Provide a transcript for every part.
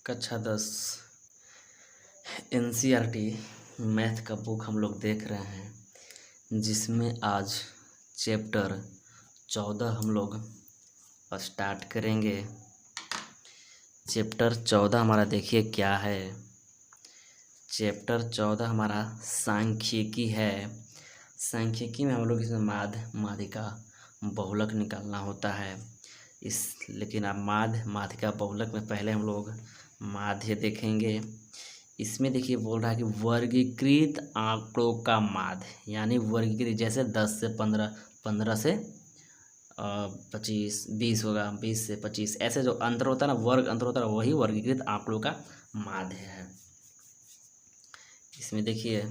कक्षा 10 NCERT math का book हम लोग देख रहे हैं, जिसमें आज चैप्टर 14 हम लोग स्टार्ट करेंगे। चैप्टर 14 हमारा देखिए क्या है। चैप्टर 14 हमारा सांख्यिकी है। सांख्यिकी में हम लोग इसमें माध्यिका बहुलक निकालना होता है। लेकिन अब माध्यिका बहुलक में पहले हम लोग माध्य देखेंगे। इसमें देखिए बोल रहा है कि वर्गीकृत आंकड़ों का माध्य, यानी वर्गीकृत जैसे 10 से 15, 15 से 25, 20 होगा, 20 से 25, ऐसे जो अंतर होता है ना, वर्ग अंतर होता है, वही वर्गीकृत आंकड़ों का माध्य है। इसमें देखिए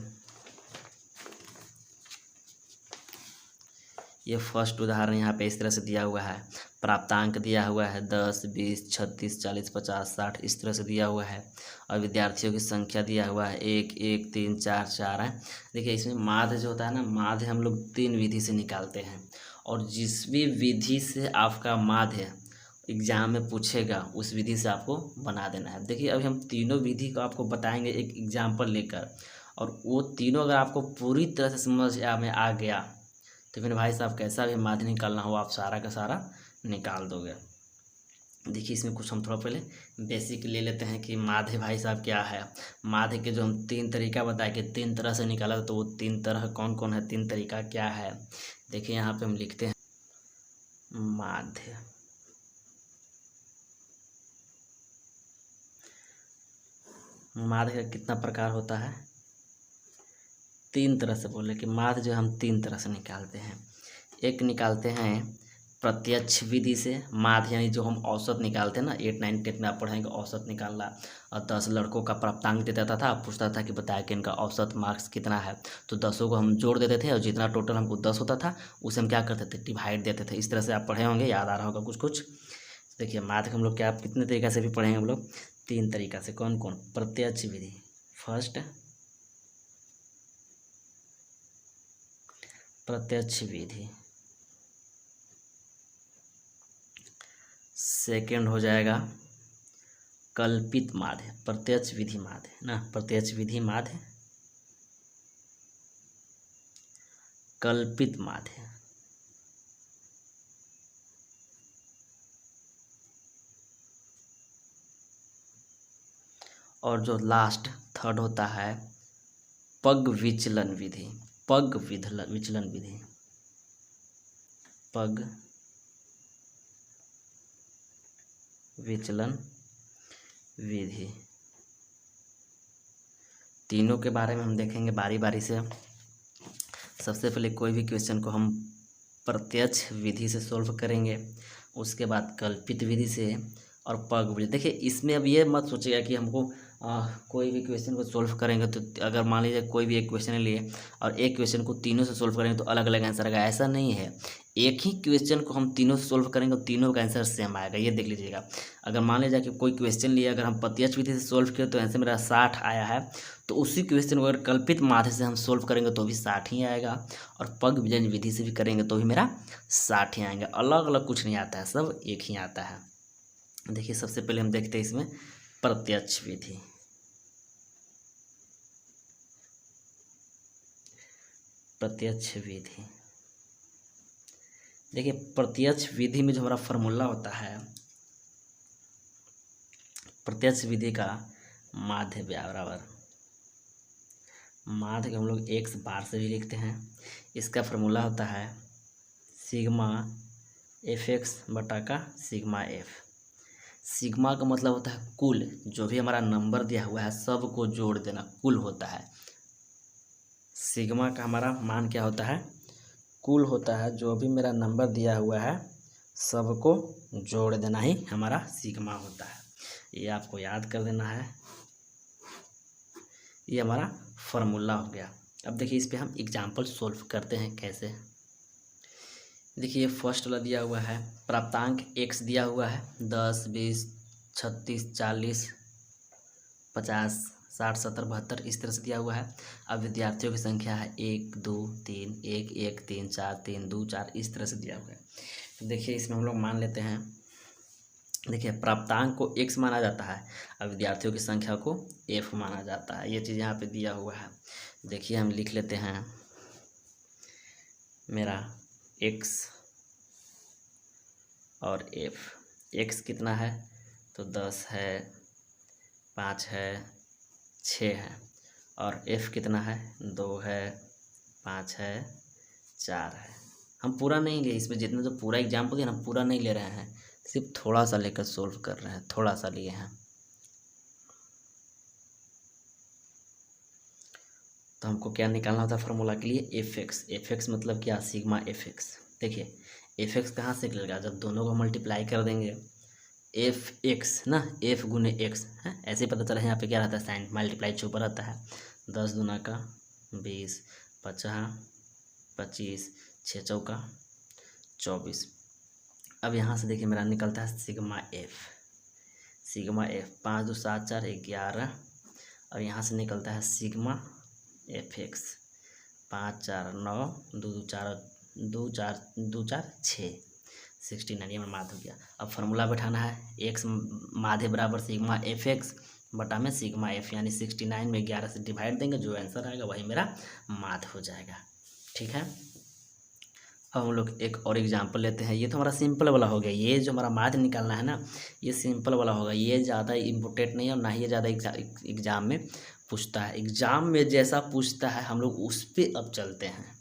ये फर्स्ट उदाहरण यहाँ पे इस तरह से दिया हुआ है। प्राप्तांक दिया हुआ है 10, 20, 36, 40, 50, 60 इस तरह से दिया हुआ है। और विद्यार्थियों की संख्या दिया हुआ है 1, 1, 3, 4, 4 है। देखिए इसमें माध्य जो होता है ना, माध्य हम लोग 3 विधि से निकालते हैं। और जिस भी विधि से आपका माध्य एग्जाम में पूछेगा उस विधि से आपको बना देना है। देखिए अभी हम तीनों विधि को आपको बताएंगे एक एग्जाम्पल लेकर, और वो तीनों अगर आपको पूरी तरह से समझ में आ गया तो फिर भाई साहब कैसा भी माध्य निकालना हो आप सारा का सारा निकाल दोगे। देखिए इसमें कुछ हम थोड़ा पहले बेसिक ले लेते हैं कि माध्य भाई साहब क्या है। माध्य के जो हम 3 तरीका बताए कि 3 तरह से निकाला, तो वो 3 तरह कौन कौन है, 3 तरीका क्या है। देखिए यहाँ पे हम लिखते हैं माध्य। माध्य का कितना प्रकार होता है, 3 तरह से बोले कि माध्य जो हम 3 तरह से निकालते हैं। एक निकालते हैं प्रत्यक्ष विधि से माध्य, यानी जो हम औसत निकालते हैं ना, 8, 9, 10 में आप पढ़ेंगे औसत निकालना। और 10 लड़कों का प्राप्तांक देता था, पूछता था कि बताया कि इनका औसत मार्क्स कितना है, तो 10 को हम जोड़ देते थे और जितना टोटल हमको 10 होता था उसे हम क्या करते थे, डिवाइड देते थे। इस तरह से आप पढ़े होंगे, याद आ रहा होगा कुछ कुछ। देखिए माध्य हम लोग क्या कितने तरीक़ा से भी पढ़ेंगे हम लोग, 3 तरीक़ा से। कौन कौन, प्रत्यक्ष विधि फर्स्ट, प्रत्यक्ष विधि सेकंड हो जाएगा कल्पित माध्य, प्रत्यक्ष विधि माध्य ना, प्रत्यक्ष विधि माध्य, कल्पित माध्य। और जो लास्ट थर्ड होता है पग विचलन विधि, पग विचलन विधि, पग विचलन विधि। तीनों के बारे में हम देखेंगे बारी बारी से। सबसे पहले कोई भी क्वेश्चन को हम प्रत्यक्ष विधि से सॉल्व करेंगे, उसके बाद कल्पित विधि से, और पग विधि। देखिए इसमें अब ये मत सोचिएगा कि हमको कोई भी क्वेश्चन को सॉल्व करेंगे तो अगर मान लीजिए कोई भी एक क्वेश्चन लिए और एक क्वेश्चन को तीनों से सॉल्व करेंगे तो अलग अलग आंसर आएगा, ऐसा नहीं है। एक ही क्वेश्चन को हम तीनों से सॉल्व करेंगे और तीनों का आंसर सेम आएगा, ये देख लीजिएगा। अगर मान लीजिए कि कोई क्वेश्चन लिए, अगर हम प्रत्यक्ष विधि से सॉल्व किए तो आंसर मेरा 60 आया है, तो उसी क्वेश्चन को अगर कल्पित माध्य से हम सॉल्व करेंगे तो भी 60 ही आएगा, और पग विचलन विधि से भी करेंगे तो भी मेरा 60 ही आएंगे। अलग अलग कुछ नहीं आता है, सब एक ही आता है। देखिए सबसे पहले हम देखते हैं इसमें प्रत्यक्ष विधि। प्रत्यक्ष विधि, देखिए प्रत्यक्ष विधि में जो हमारा फॉर्मूला होता है, प्रत्यक्ष विधि का माध्य बराबर, माध्य को हम लोग x बार से भी लिखते हैं। इसका फॉर्मूला होता है सिग्मा fx बटा का सिग्मा f। सिग्मा का मतलब होता है कुल, जो भी हमारा नंबर दिया हुआ है सब को जोड़ देना, कुल होता है। सिग्मा का हमारा मान क्या होता है, कुल होता है। जो भी मेरा नंबर दिया हुआ है सबको जोड़ देना ही हमारा सिग्मा होता है, ये आपको याद कर देना है। ये हमारा फॉर्मूला हो गया। अब देखिए इस पे हम एग्जाम्पल सॉल्व करते हैं कैसे। देखिए फर्स्ट वाला दिया हुआ है, प्राप्तांक x दिया हुआ है 10, 20, 36, 40, 50, 60, 70, 72 इस तरह से दिया हुआ है। अब विद्यार्थियों की संख्या है 1, 2, 3, 1, 1, 3, 4, 3, 2, 4 इस तरह से दिया हुआ है। तो देखिए इसमें हम लोग मान लेते हैं देखिए प्राप्तांक को x माना जाता है और विद्यार्थियों की संख्या को f माना जाता है। ये चीज़ यहाँ पे दिया हुआ है। देखिए हम लिख लेते हैं मेरा x और f। x कितना है तो 10 है, 5 है, 6 है, और f कितना है 2 है, 5 है, 4 है। हम पूरा नहीं लिए इसमें, जितना जो पूरा एग्जाम्पल है ना पूरा नहीं ले रहे हैं, सिर्फ थोड़ा सा लेकर सोल्व कर रहे हैं, थोड़ा सा लिए हैं। तो हमको क्या निकालना होता है फार्मूला के लिए, एफ एक्स मतलब क्या, सिग्मा एफ एक्स। देखिए एफ एक्स कहाँ से निकलेगा, जब दोनों को मल्टीप्लाई कर देंगे एफ एक्स ना, एफ गुने एक्स है, ऐसे ही पता चला यहाँ पे क्या रहता है, साइन मल्टीप्लाई के ऊपर रहता है। 10 दूना का 20, 50, 25, 6 चौका 24। अब यहाँ से देखिए मेरा निकलता है सिग्मा एफ। 5 2 7 4 11, और यहाँ से निकलता है सिग्मा एफ एक्स। 5 4 9 2 2 4 6 69। ये मेरा माध्य हो गया। अब फार्मूला बैठाना है, एक्स माध्य बराबर सिग्मा एफ एक्स बटा में सिग्मा एफ, यानी 69 में 11 से डिवाइड देंगे, जो आंसर आएगा वही मेरा माध्य हो जाएगा। ठीक है। अब हम लोग एक और एग्जाम्पल लेते हैं। ये तो हमारा सिंपल वाला हो गया, ये जो हमारा माध्य निकालना है ना ये सिंपल वाला होगा, ये ज़्यादा इम्पोर्टेंट नहीं है और ना ही ये ज़्यादा एग्जाम में पूछता है। एग्जाम में जैसा पूछता है हम लोग उस पर अब चलते हैं।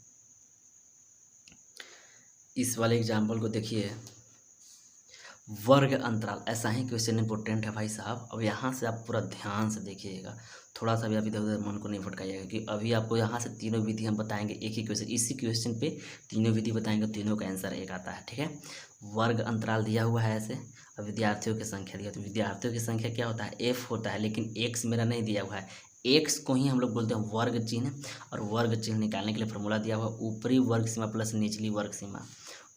इस वाले एग्जाम्पल को देखिए, वर्ग अंतराल, ऐसा ही क्वेश्चन इंपॉर्टेंट है भाई साहब। अब यहाँ से आप पूरा ध्यान से देखिएगा, थोड़ा सा भी आप इधर उधर मन को नहीं भटकाइएगा, कि अभी आपको यहाँ से तीनों विधि हम बताएंगे, एक ही क्वेश्चन, इसी क्वेश्चन पे तीनों विधि बताएंगे, तीनों का आंसर एक आता है। ठीक है। वर्ग अंतराल दिया हुआ है ऐसे, और विद्यार्थियों की संख्या दिया, तो विद्यार्थियों की संख्या क्या होता है, एफ होता है, लेकिन एक्स मेरा नहीं दिया हुआ है। एक्स को ही हम लोग बोलते हैं वर्ग चिन्ह, और वर्ग चिन्ह निकालने के लिए फॉर्मूला दिया हुआ ऊपरी वर्ग सीमा प्लस निचली वर्ग सीमा।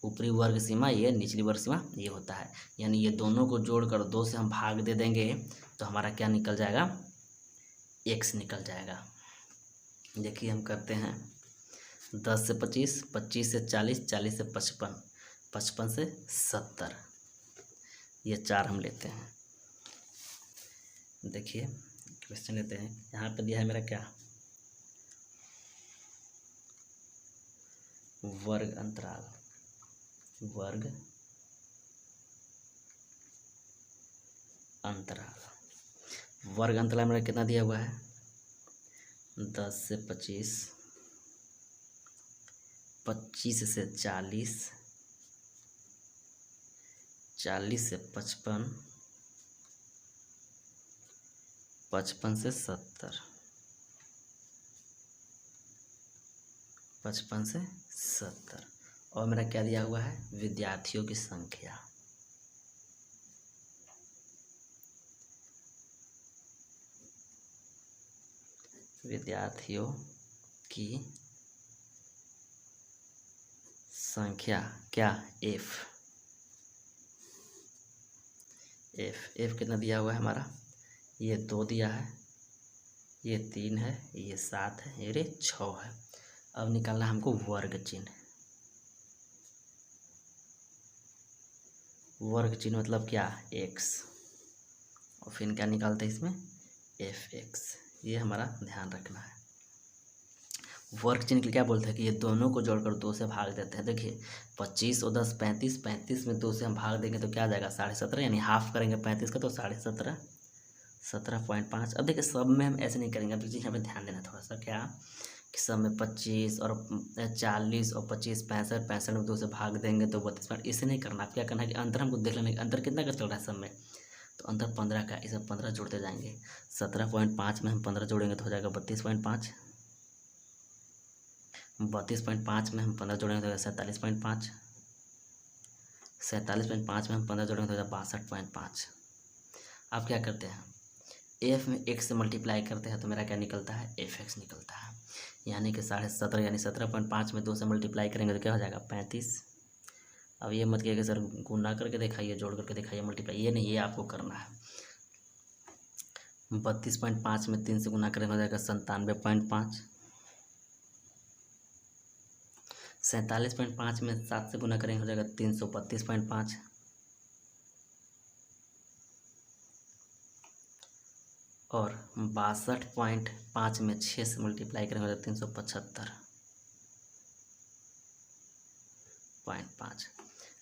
ऊपरी वर्ग सीमा ये, निचली वर्ग सीमा ये होता है, यानी ये दोनों को जोड़कर 2 से हम भाग दे देंगे तो हमारा क्या निकल जाएगा, x निकल जाएगा। देखिए हम करते हैं 10 से 25, 25 से 40, 40 से 55, 55 से 70, ये 4 हम लेते हैं। देखिए क्वेश्चन लेते हैं, यहाँ पे दिया है मेरा क्या, वर्ग अंतराल, वर्ग अंतराल। वर्ग अंतराल मेरा कितना दिया हुआ है, 10 से 25, 25 से 40, 40 से 55, 55 से 70, 55 से 70, और मेरा क्या दिया हुआ है, विद्यार्थियों की संख्या। विद्यार्थियों की संख्या क्या, एफ। एफ कितना दिया हुआ है हमारा, ये 2 दिया है, ये 3 है, ये 7 है, ये 6 है। अब निकालना हमको वर्ग चिन्ह। वर्ग चिन्ह मतलब क्या, एक्स, और फिर क्या निकालते हैं इसमें, एफ एक्स। ये हमारा ध्यान रखना है। वर्ग चिन्ह के लिए क्या बोलते हैं कि ये दोनों को जोड़कर 2 से भाग देते हैं। देखिए 25 और 10 35, 35 में 2 से हम भाग देंगे तो क्या आ जाएगा, 17.5, यानी हाफ करेंगे 35 का तो 17.5, 17.5। अब देखिए सब में हम ऐसे नहीं करेंगे, अब यहाँ पे ध्यान देना थोड़ा सा, क्या कि सब में 25 और 40 और 25, 65, 65 में 2 से भाग देंगे तो 32। इसे नहीं करना, आप क्या करना है कि अंतर हमको देख लेना है, अंतर कितना का चल रहा है सब में, तो अंतर 15 का, इसे 15 जोड़ते जाएंगे। 17.5 में हम 15 जोड़ेंगे तो हो जाएगा 32.5, 32.5 में हम 15 जोड़ेंगे तो हो जाएगा 47.5, 47.5 में हम 15 जोड़ेंगे तो हो जाएगा 62.5। आप क्या करते हैं, एफ में एक्स से मल्टीप्लाई करते हैं तो मेरा क्या निकलता है, एफ एक्स निकलता है, यानी कि 17.5, यानी 17.5 में 2 से मल्टीप्लाई करेंगे तो क्या हो जाएगा 35। अब ये मत किया कि सर गुना करके दिखाइए, जोड़ करके दिखाइए, मल्टीप्लाई, ये नहीं, ये आपको करना है। 32.5 में 3 से गुना करेंगे हो जाएगा 97.5, 47.5 में 7 से गुना करेंगे हो जाएगा 332.5, और 62.5 में 6 से मल्टीप्लाई करेंगे तो 375.5।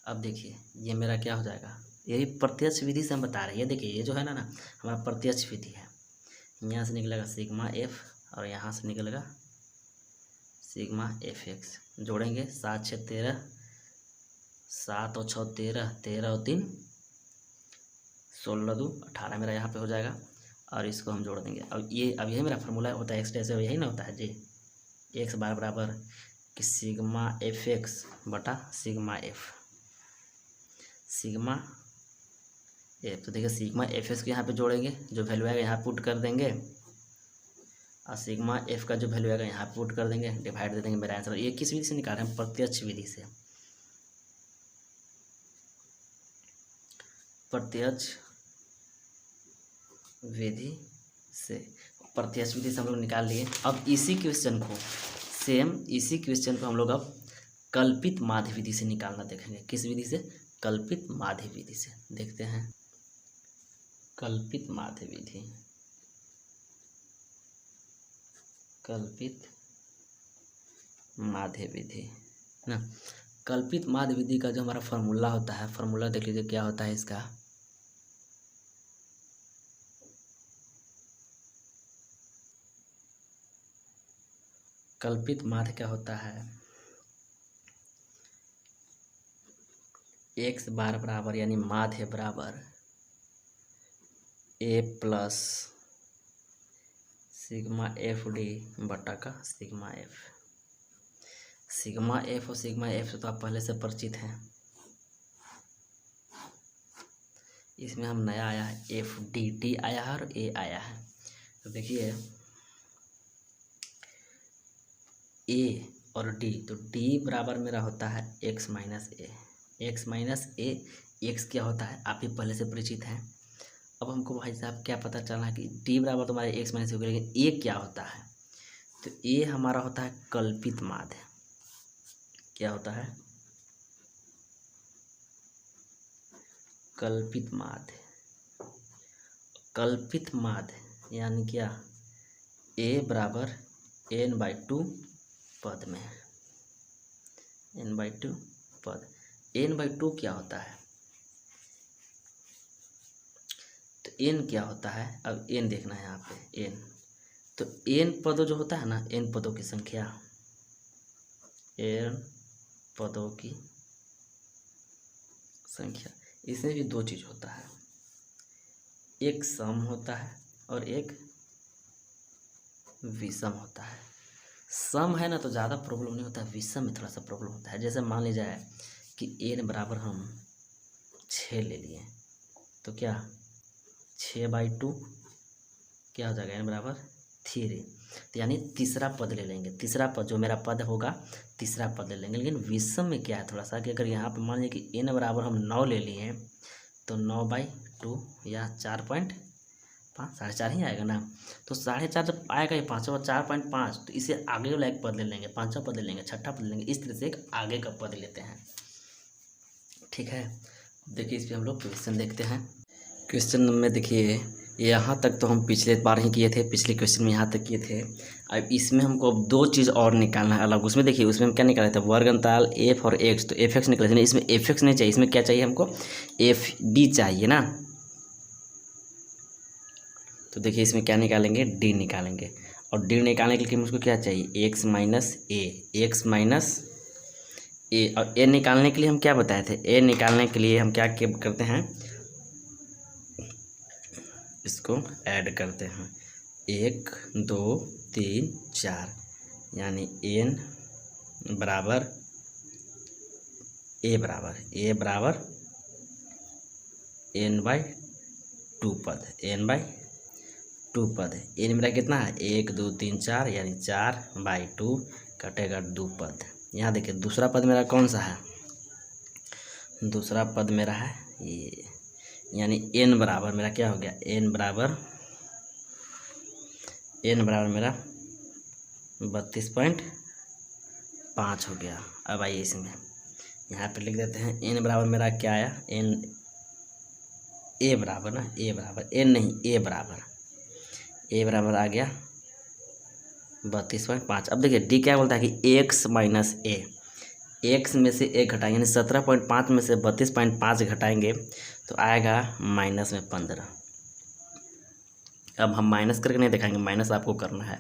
अब देखिए ये मेरा क्या हो जाएगा, यही प्रत्यक्ष विधि से हम बता रहे हैं। ये देखिए ये जो है ना हमारा प्रत्यक्ष विधि है। यहाँ से निकलेगा सिग्मा एफ और यहाँ से निकलेगा सिग्मा एफ एक्स। जोड़ेंगे 7 6 13, 7 और 6 13, 13 और 3 16 2 18 मेरा यहाँ पे हो जाएगा। और इसको हम जोड़ देंगे। अब यही मेरा फार्मूला होता है एक्स डैश, यही ना होता है जी, एक्स बार बराबर कि सिग्मा एफ एक्स बटा सिग्मा एफ, सिग्मा एफ। तो देखिए सिग्मा एफ एक्स को यहाँ पे जोड़ेंगे, जो वैल्यू आएगा यहाँ पुट कर देंगे, और सिग्मा एफ का जो वैल्यू आएगा यहाँ पुट कर देंगे, डिवाइड दे देंगे मेरा आंसर। ये किस विधि से निकाल रहे हैं, प्रत्यक्ष विधि से। प्रत्यक्ष विधि से, प्रत्यक्ष विधि से हम लोग निकाल लिए। अब इसी क्वेश्चन को हम लोग अब कल्पित माध्य विधि से निकालना देखेंगे। किस विधि से, कल्पित माध्य विधि से। देखते हैं कल्पित माध्य विधि, कल्पित माध्य विधि ना। कल्पित माध्य विधि का जो हमारा फार्मूला होता है, फार्मूला देख लीजिए क्या होता है इसका। कल्पित माध्य क्या होता है, एक्स बार बराबर यानी माध्य बराबर ए प्लस सिग्मा एफ डी बटा का सिग्मा एफ। सिग्मा एफ और सिग्मा एफ से तो आप पहले से परिचित हैं। इसमें हम नया आया है एफ डी, डी आया है और ए आया है। तो देखिए ए और डी, तो डी बराबर मेरा होता है एक्स माइनस ए। एक्स माइनस ए, एक्स क्या होता है आप ही पहले से परिचित हैं। अब हमको भाई साहब क्या पता चला कि डी बराबर तो हमारे एक्स माइनस ए हो गया, लेकिन ए क्या होता है, तो ए हमारा होता है कल्पित माध्य। क्या होता है, कल्पित माध्य। कल्पित माध्य यानी क्या, ए बराबर n/2 पद में, n/2 पद। n/2 क्या होता है, तो n क्या होता है, अब n देखना है यहाँ पे n। तो n पदों जो होता है ना, n पदों की संख्या, n पदों की संख्या। इसमें भी दो चीज होता है, एक सम होता है और एक विषम होता है। सम है ना तो ज़्यादा प्रॉब्लम नहीं होता है, विषम में थोड़ा सा प्रॉब्लम होता है। जैसे मान लीजिए कि n बराबर हम 6 ले लिए, तो क्या 6/2 क्या हो जाएगा, n बराबर 3। तो यानी तीसरा पद ले लेंगे, तीसरा पद जो मेरा पद होगा तीसरा पद ले लेंगे। लेकिन विषम में क्या है थोड़ा सा कि अगर यहाँ पे मान लीजिए कि n बराबर हम 9 ले लिए हैं, तो 9/2 या 4.5, 4.5 ही आएगा ना। तो 4.5 जब आएगा ये 5 और 4.5, तो इसे आगे वाला एक पद ले लेंगे, 5वां पद ले लेंगे, 6ठा पद ले लेंगे। इस तरह से एक आगे का पद लेते हैं, ठीक है। देखिए इस पर हम लोग क्वेश्चन देखते हैं। क्वेश्चन में देखिए यहाँ तक तो हम पिछले बार ही किए थे, पिछले क्वेश्चन में यहाँ तक किए थे। अब इसमें हमको अब दो चीज़ और निकालना है अलग। उसमें देखिए उसमें हम क्या निकाले थे, वर्ग अंतराल एफ और एक्स, तो एफ एक्स निकाले थे। इसमें एफ एक्स नहीं चाहिए, इसमें क्या चाहिए हमको, एफ डी चाहिए ना। तो देखिए इसमें क्या निकालेंगे, डी निकालेंगे। और डी निकालने के लिए मुझको क्या चाहिए, एक्स माइनस ए, एक्स माइनस ए। और ए निकालने के लिए हम क्या बताए थे, ए निकालने के लिए हम क्या करते हैं, इसको ऐड करते हैं 1 2 3 4, यानी n बराबर ए बराबर n/2 पद, n/2 पद। n मेरा कितना है 1 2 3 4, यानी 4/2 कटेगा 2 पद। यहाँ देखिए दूसरा पद मेरा कौन सा है, दूसरा पद मेरा है ये, यानी n बराबर मेरा क्या हो गया, n बराबर मेरा 32.5 हो गया। अब आइए इसमें यहाँ पे लिख देते हैं n बराबर मेरा क्या आया, n ए बराबर ना, ए बराबर n नहीं, ए बराबर ए बराबर आ गया 32.5। अब देखिए डी क्या बोलता है कि एक्स माइनस ए, एक्स में से एक घटाएंगे यानी 17.5 में से 32.5 घटाएंगे तो आएगा माइनस में 15। अब हम माइनस करके नहीं दिखाएंगे, माइनस आपको करना है।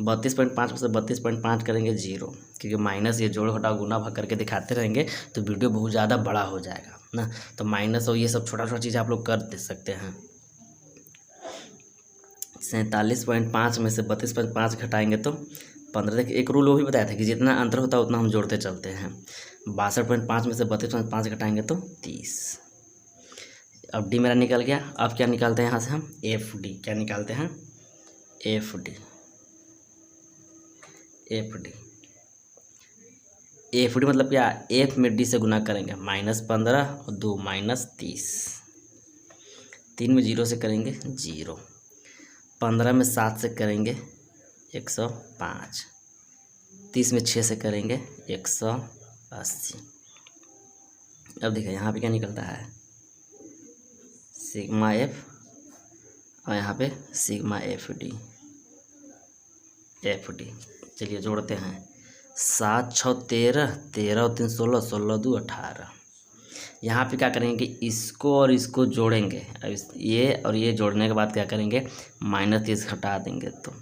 32.5 में से 32.5 करेंगे 0, क्योंकि माइनस ये जोड़ घटाव गुना भाग करके दिखाते रहेंगे तो वीडियो बहुत ज़्यादा बड़ा हो जाएगा ना। तो माइनस और ये सब छोटा छोटा चीज़ आप लोग कर दे सकते हैं। 47.5 में से 32.5 घटाएंगे तो 15। देखिए एक रूल वो भी बताया था कि जितना अंतर होता है उतना हम जोड़ते चलते हैं। 62.5 में से 32.5 घटाएंगे तो 30। अब डी मेरा निकल गया। अब क्या निकालते हैं यहाँ से हम, एफ डी। क्या निकालते हैं, F D. F D, F D मतलब क्या, एफ में डी से गुना करेंगे -15 और 2 -30, 3 में 0 से करेंगे 0, 15 में 7 से करेंगे 105, 30 में 6 से करेंगे 180। अब देखिए यहाँ पे क्या निकलता है, सिग्मा एफ और यहाँ पे sigma F D. F D चलिए जोड़ते हैं। 7 6 13, 13 और 3 16, 16 2 18। यहाँ पे क्या करेंगे कि इसको और इसको जोड़ेंगे। अब ये और ये जोड़ने के बाद क्या करेंगे, -30 घटा देंगे तो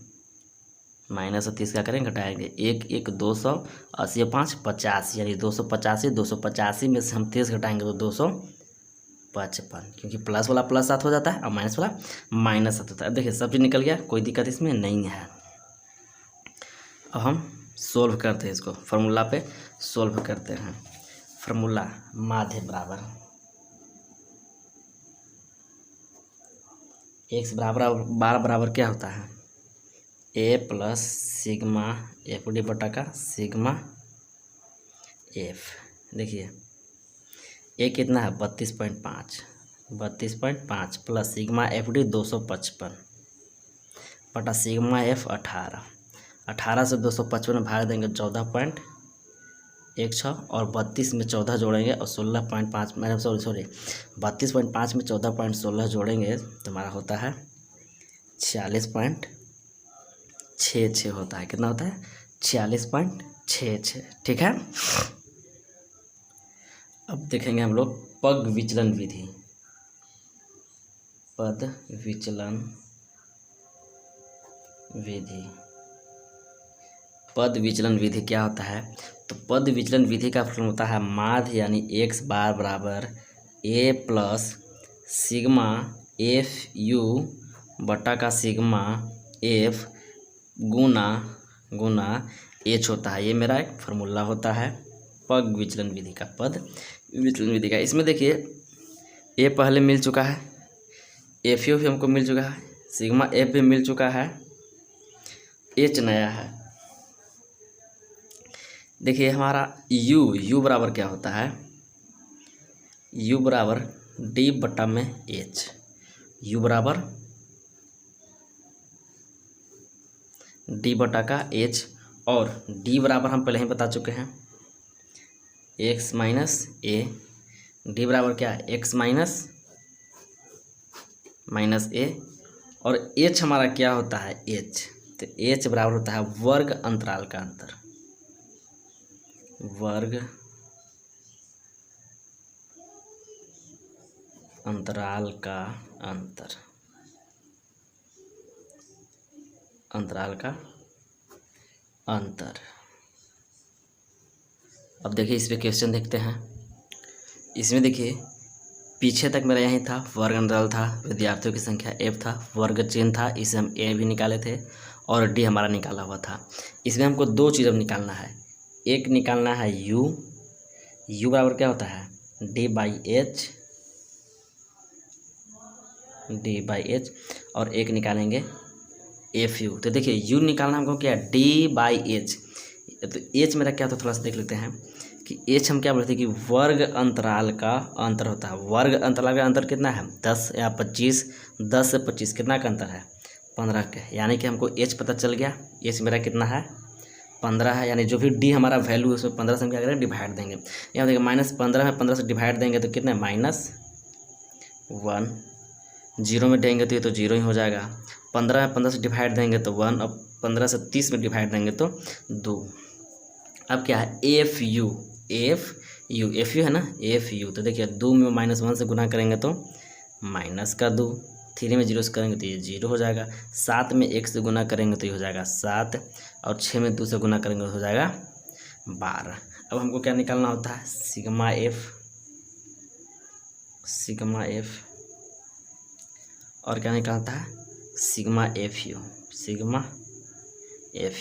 -30 क्या करेंगे, घटाएंगे। 1 1 280 5 50, यानी 285। 285 में से हम 30 घटाएंगे तो 255, क्योंकि प्लस वाला प्लस साथ हो जाता है और माइनस वाला माइनस साथ होता है। अब देखिए सब चीज़ निकल गया, कोई दिक्कत इसमें नहीं है। अब हम सोल्व करते हैं इसको, फार्मूला पे सोल्व करते हैं। फार्मूला माध्य बराबर x बराबर 12 बराबर क्या होता है, a plus sigma F D बटा का सिग्मा एफ। देखिए ए कितना है 32.5, 32.5 प्लस सिग्मा एफ डी 255 बटा सिग्मा एफ 18। 18 से 255 में भाग देंगे 14.16 और 32 में 14 जोड़ेंगे और 16.5 मैंने सॉरी 32.5 में 14.16 जोड़ेंगे तो हमारा होता है 46.66 होता है। कितना होता है, 46.66। ठीक है। अब देखेंगे हम लोग पद विचलन विधि। पद विचलन विधि, पद विचलन विधि क्या होता है, तो पद विचलन विधि का फॉर्मूला होता है माध्य यानी x बार बराबर a plus sigma F you बटा का सिग्मा एफ गुना एच होता है। ये मेरा एक फार्मूला होता है पद विचलन विधि का, पद विचलन विधि का। इसमें देखिए ए पहले मिल चुका है, एफ यू भी हमको मिल चुका है, सिग्मा एफ भी मिल चुका है, एच नया है। देखिए हमारा यू बराबर क्या होता है, यू बराबर डी बटा में एच। यू बराबर डी बटा का एच और डी बराबर हम पहले ही बता चुके हैं एक्स माइनस ए। डी बराबर क्या है, एक्स माइनस ए और एच हमारा क्या होता है, एच। तो एच बराबर होता है वर्ग अंतराल का अंतर, वर्ग अंतराल का अंतर, अंतराल का अंतर। अब देखिए इस पे क्वेश्चन देखते हैं। इसमें देखिए पीछे तक मेरा यही था, वर्ग अंतराल था, विद्यार्थियों की संख्या एफ था, वर्ग चिन्ह था, इसे हम ए भी निकाले थे और डी हमारा निकाला हुआ था। इसमें हमको दो चीज़ अब निकालना है। एक निकालना है यू बराबर क्या होता है, डी बाई एच और एक निकालेंगे एफ यू। तो देखिए यू निकालना हमको क्या है, डी बाई एच। तो एच मेरा क्या होता है, थोड़ा सा देख लेते हैं कि एच हम क्या बोलते हैं कि वर्ग अंतराल का अंतर होता है। वर्ग अंतराल का अंतर कितना है, 10 या 25, 10 से 25 कितना का अंतर है, 15 का। यानी कि हमको एच पता चल गया, एच मेरा कितना है 15 है, यानी जो भी डी हमारा वैल्यू है उसमें 15 से हम क्या करेंगे, डिवाइड देंगे। यहाँ देखिए -15 में 15 से डिवाइड देंगे तो कितने, -1। 0 में देंगे तो ये तो 0 ही हो जाएगा 15 में 15 से डिवाइड देंगे तो 1, अब 15 से 30 में डिवाइड देंगे तो 2। अब क्या है, एफ यू है ना, एफ यू। तो देखिए 2 में -1 से गुना करेंगे तो माइनस का 2, 3 में 0 से करेंगे तो ये 0 हो जाएगा, 7 में 1 से गुना करेंगे तो ये हो जाएगा 7, और 6 में 2 से गुना करेंगे तो हो जाएगा 12। अब हमको क्या निकालना होता है, सिग्मा एफ, और क्या निकालता है, सिग्मा एफ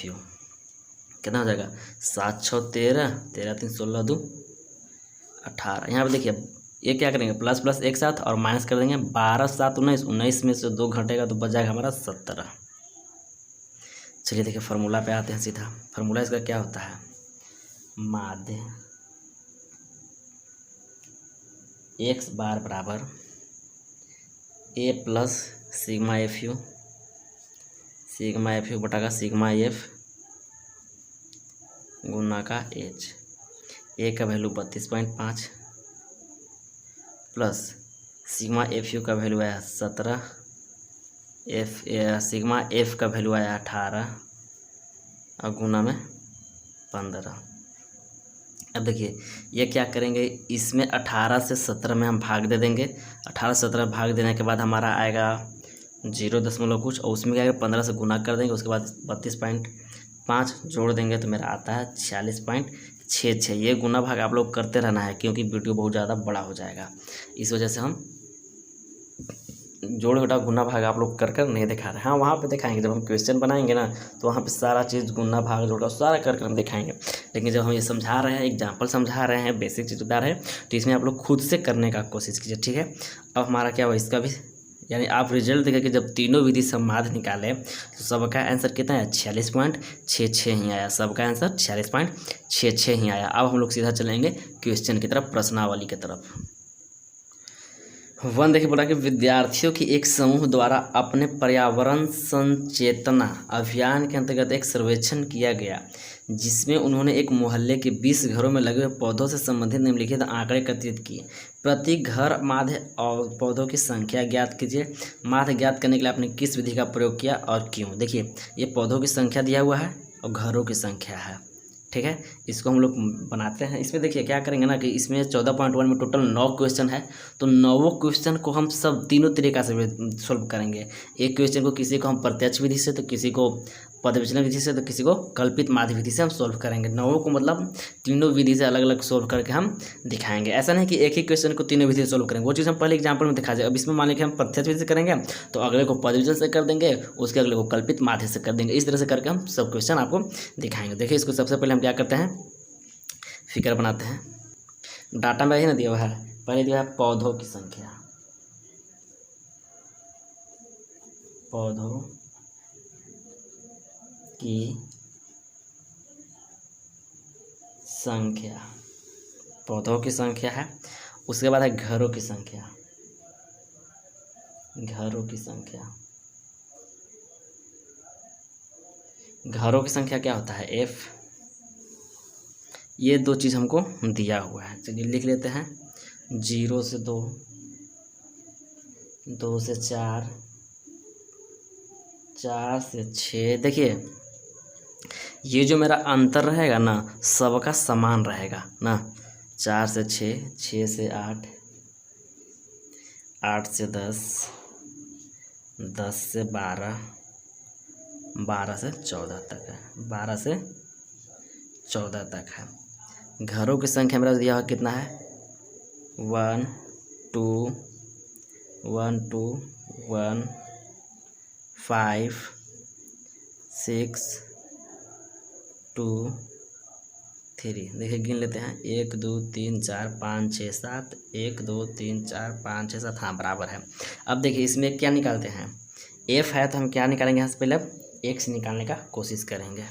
यू। कितना हो जाएगा, 7 6 13, 13 3 16 2 18। यहाँ पे देखिए ये क्या करेंगे, प्लस प्लस एक साथ और माइनस कर देंगे, 12 7 19, 19 में से 2 घटेगा तो बच जाएगा हमारा 17। चलिए देखिए फार्मूला पे आते हैं सीधा। फार्मूला इसका क्या होता है, माध्य x बार बराबर a plus sigma F you बटा का सिग्मा एफ गुना का h। ए का value 32.5 plus sigma F you का वैल्यू आया 17, सिग्मा एफ का वैल्यू आया 18 और गुना में 15। अब देखिए ये क्या करेंगे, इसमें 18 से 17 में हम भाग दे देंगे, 18 से 17 भाग देने के बाद हमारा आएगा 0 दशमलव कुछ, और उसमें क्या आएगा 15 से गुना कर देंगे, उसके बाद 32.5 जोड़ देंगे तो मेरा आता है 46.66। ये गुना भाग आप लोग करते रहना है क्योंकि वीडियो बहुत ज़्यादा बड़ा हो जाएगा, इस वजह से हम जोड़ घटा गुना भाग आप लोग कर नहीं दिखा रहे। हाँ वहाँ पे दिखाएंगे, जब हम क्वेश्चन बनाएंगे ना तो वहाँ पे सारा चीज़ गुना भाग जोड़ सारा कर हम दिखाएंगे, लेकिन जब हम ये समझा रहे हैं, एग्जाम्पल समझा रहे हैं, बेसिक चीज़ बता रहे हैं, तो इसमें आप लोग खुद से करने का कोशिश कीजिए, ठीक है। अब हमारा क्या हुआ, इसका भी यानी आप रिजल्ट देखें कि जब तीनों विधि से माध्य निकाले तो सबका आंसर कितना है, 46.66 ही आया, सबका आंसर 46.66 ही आया। अब हम लोग सीधा चलेंगे क्वेश्चन की तरफ, प्रश्नावली की तरफ। 1 देखिए बोला कि विद्यार्थियों की एक समूह द्वारा अपने पर्यावरण संचेतना अभियान के अंतर्गत एक सर्वेक्षण किया गया, जिसमें उन्होंने एक मोहल्ले के 20 घरों में लगे हुए पौधों से संबंधित निम्नलिखित आंकड़े एकत्रित किए। प्रति घर माध्य और पौधों की संख्या ज्ञात कीजिए। माध्य ज्ञात करने के लिए आपने किस विधि का प्रयोग किया और क्यों। देखिए ये पौधों की संख्या दिया हुआ है और घरों की संख्या है, ठीक है। इसको हम लोग बनाते हैं। इसमें देखिए क्या करेंगे ना कि इसमें 14.1 में टोटल 9 क्वेश्चन है, तो 9 क्वेश्चन को हम सब तीनों तरीक़ा से सॉल्व करेंगे। एक क्वेश्चन को किसी को हम प्रत्यक्ष विधि से, तो किसी को पद विचलन विधि से, तो किसी को कल्पित माध्य विधि से हम सॉल्व करेंगे। 9 को मतलब तीनों विधि से अलग अलग सॉल्व करके हम दिखाएंगे। ऐसा नहीं कि एक ही क्वेश्चन को तीनों विधि से सॉल्व करेंगे, वो चीज़ हम पहले एग्जाम्पल में दिखा जाए। अब इसमें मान लीजिए हम प्रत्यक्ष विधि से करेंगे तो अगले को पद विचलन से कर देंगे, उसके अगले को कल्पित माध्य से कर देंगे। इस तरह से करके हम सब क्वेश्चन आपको दिखाएंगे। देखिए इसको सबसे पहले हम क्या करते हैं, फिगर बनाते हैं। डाटा में ही ना दिया हुआ है, पहले दिया है पौधों की संख्या, पौधों की संख्या, पौधों की संख्या है। उसके बाद है घरों की संख्या, घरों की संख्या, घरों की संख्या क्या होता है, F। ये 2 चीज़ हमको दिया हुआ है, चलिए लिख लेते हैं। 0 से 2, 2 से 4, 4 से 6। देखिए ये जो मेरा अंतर रहेगा ना सबका समान रहेगा ना। 4 से 6, 6 से 8, 8 से 10, 10 से 12, 12 से 14 तक है, 12 से 14 तक है। घरों की संख्या मेरा दिया हुआ कितना है, 1 2 1 2 1 5 6 2 3। देखिए गिन लेते हैं, 1 2 3 4 5 6 7, 1 2 3 4 5 6 7, हाँ बराबर है। अब देखिए इसमें क्या निकालते हैं, F है तो हम क्या निकालेंगे, यहाँ से पहले x निकालने का कोशिश करेंगे,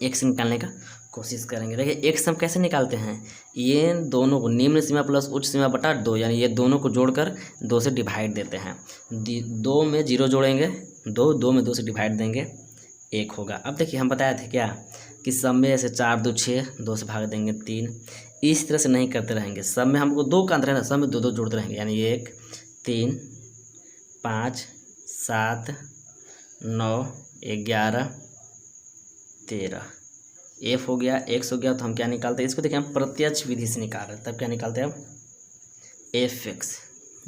x निकालने का कोशिश करेंगे। देखिए x हम कैसे निकालते हैं, ये दोनों को निम्न सीमा प्लस उच्च सीमा बटा 2, यानी ये दोनों को जोड़कर 2 से डिवाइड देते हैं। 2 में 0 जोड़ेंगे, 2 में 2 से डिवाइड देंगे, 1 होगा। अब देखिए हम बताए थे क्या कि सब में ऐसे 4 2 6, 2 से भाग देंगे 3। इस तरह से नहीं करते रहेंगे, सब में हमको 2 का अंतर है ना, सब में 2 2 जोड़ते रहेंगे, यानी 1 3 5 7 9 11 13। एफ हो गया, एक्स हो गया, तो हम क्या निकालते हैं इसको? देखिए हम प्रत्यक्ष विधि से निकाल रहे हैं, तब क्या निकालते हैं हम? एफ एक्स,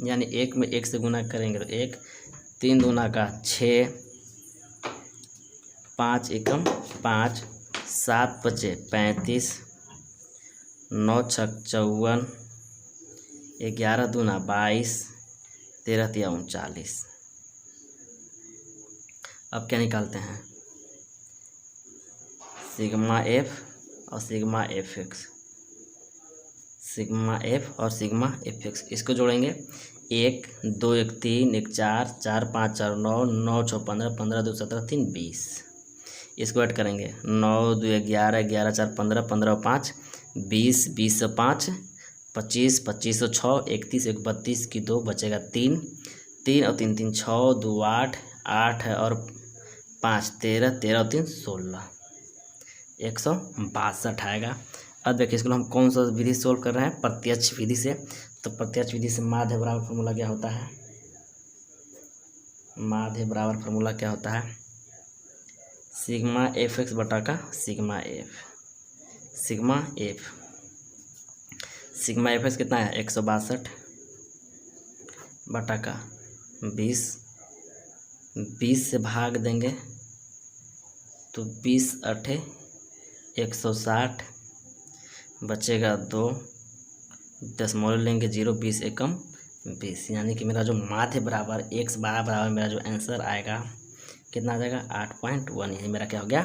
यानी एक में एक से गुना करेंगे तो 1, 3 दूना का 6, 5 एकम 5, 7 बचे 35, 9 छक 54, 11 दूना 22, 13 तिया 39। अब क्या निकालते हैं? सिग्मा एफ और sigma F x, sigma F और सिग्मा एफ एक्स, इसको जोड़ेंगे। 1 2 1 3 1 4 4 5 4 9 9 6 15 15 2 17 3 20। इसको ऐड करेंगे। 9 2 11 11 4 15 15 5 20 20 से 5 25 25 से 6 31 1 32 की 2 बचेगा 3 3 और 3 3 6 2 8 8 है और 5 13 13 और 3 16 162 आएगा। अब देखिए इसको हम कौन सा विधि सोल्व कर रहे हैं? प्रत्यक्ष विधि से। तो प्रत्यक्ष विधि से माध्य बराबर फार्मूला क्या होता है? माध्य बराबर फार्मूला क्या होता है? सिग्मा एफ एक्स बटा का sigma F. Sigma F, sigma F x कितना है? 162 बटा का 20, 20 से भाग देंगे तो 20 8 160, बचेगा 2, दशमलव लेंगे 0, 20 एकम 20, यानी कि मेरा जो माध्य बराबर x बराबर मेरा जो आंसर आएगा कितना आ जाएगा? 8.1। यही मेरा क्या हो गया?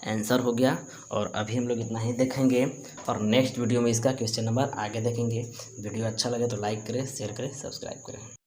आंसर हो गया। और अभी हम लोग इतना ही देखेंगे और नेक्स्ट वीडियो में इसका क्वेश्चन नंबर आगे देखेंगे। वीडियो अच्छा लगे तो लाइक करें, शेयर करें, सब्सक्राइब करें।